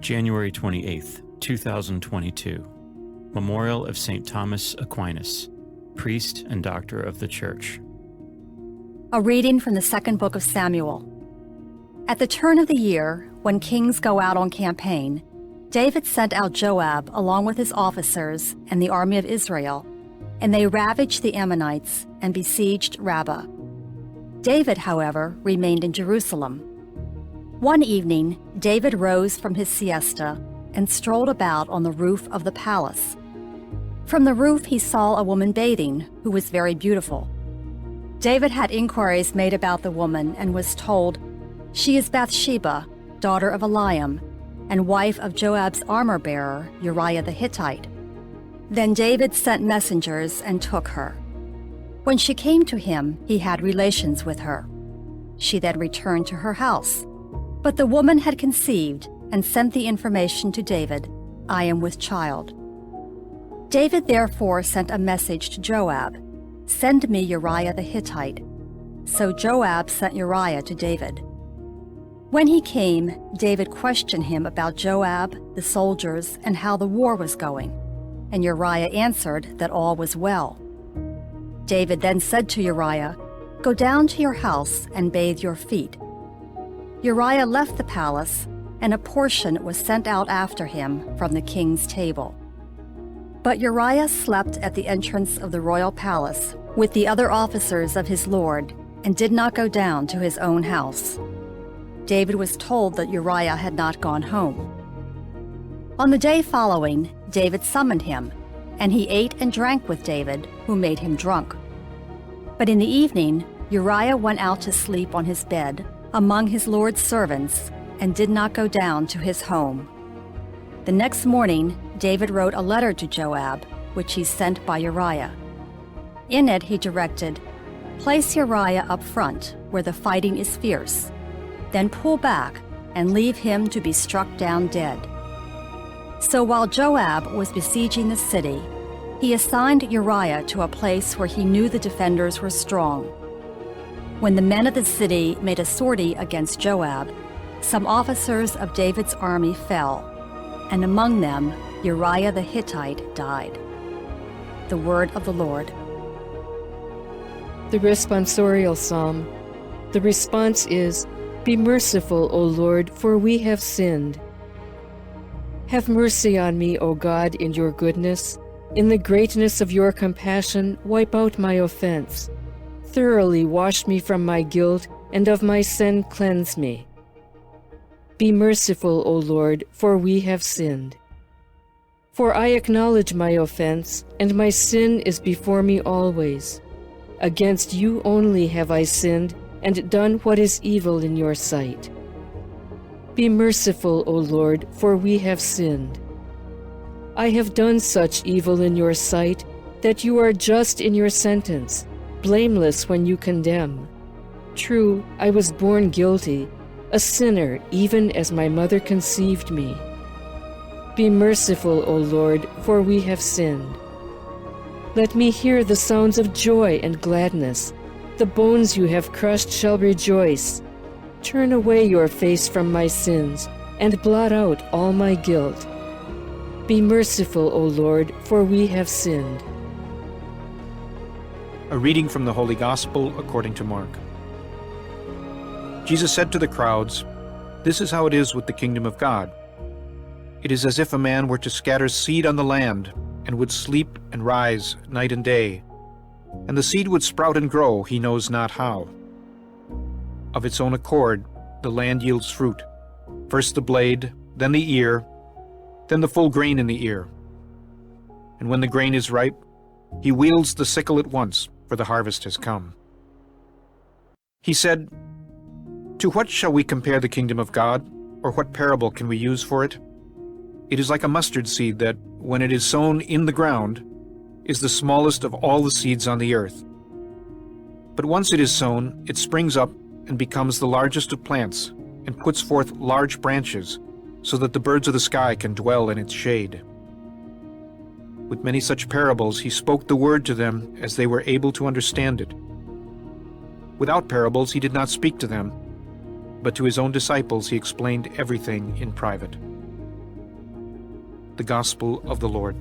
January 28th, 2022. Memorial of St. Thomas Aquinas, priest and doctor of the Church. A reading from the second book of Samuel. At the turn of the year, when kings go out on campaign, David sent out Joab along with his officers and the army of Israel, and they ravaged the Ammonites and besieged Rabbah. David, however, remained in Jerusalem. One evening, David rose from his siesta and strolled about on the roof of the palace. From the roof he saw a woman bathing, who was very beautiful. David had inquiries made about the woman and was told, "She is Bathsheba, daughter of Eliam, and wife of Joab's armor-bearer, Uriah the Hittite." Then David sent messengers and took her. When she came to him, he had relations with her. She then returned to her house. But the woman had conceived and sent the information to David, "I am with child." David therefore sent a message to Joab, "Send me Uriah the Hittite." So Joab sent Uriah to David. When he came, David questioned him about Joab, the soldiers, and how the war was going. And Uriah answered that all was well. David then said to Uriah, "Go down to your house and bathe your feet." Uriah left the palace, and a portion was sent out after him from the king's table. But Uriah slept at the entrance of the royal palace with the other officers of his lord, and did not go down to his own house. David was told that Uriah had not gone home. On the day following, David summoned him, and he ate and drank with David, who made him drunk. But in the evening, Uriah went out to sleep on his bed among his lord's servants, and did not go down to his home. The next morning, David wrote a letter to Joab, which he sent by Uriah. In it he directed, "Place Uriah up front, where the fighting is fierce. Then pull back and leave him to be struck down dead." So while Joab was besieging the city, he assigned Uriah to a place where he knew the defenders were strong. When the men of the city made a sortie against Joab, some officers of David's army fell, and among them Uriah the Hittite died. The word of the Lord. The responsorial psalm. The response is, "Be merciful, O Lord, for we have sinned." Have mercy on me, O God, in your goodness. In the greatness of your compassion, wipe out my offense. Thoroughly wash me from my guilt, and of my sin cleanse me. Be merciful, O Lord, for we have sinned. For I acknowledge my offense, and my sin is before me always. Against you only have I sinned, and done what is evil in your sight. Be merciful, O Lord, for we have sinned. I have done such evil in your sight, that you are just in your sentence, blameless when you condemn. True, I was born guilty, a sinner even as my mother conceived me. Be merciful, O Lord, for we have sinned. Let me hear the sounds of joy and gladness. The bones you have crushed shall rejoice. Turn away your face from my sins, and blot out all my guilt. Be merciful, O Lord, for we have sinned. A reading from the Holy Gospel according to Mark. Jesus said to the crowds, "This is how it is with the kingdom of God. It is as if a man were to scatter seed on the land, and would sleep and rise night and day. And the seed would sprout and grow, he knows not how. Of its own accord, the land yields fruit, first the blade, then the ear, then the full grain in the ear. And when the grain is ripe, he wields the sickle at once, for the harvest has come." He said, "To what shall we compare the kingdom of God, or what parable can we use for it? It is like a mustard seed that, when it is sown in the ground, is the smallest of all the seeds on the earth. But once it is sown, it springs up and becomes the largest of plants, and puts forth large branches, so that the birds of the sky can dwell in its shade." With many such parables he spoke the word to them as they were able to understand it. Without parables he did not speak to them, but to his own disciples he explained everything in private. The Gospel of the Lord.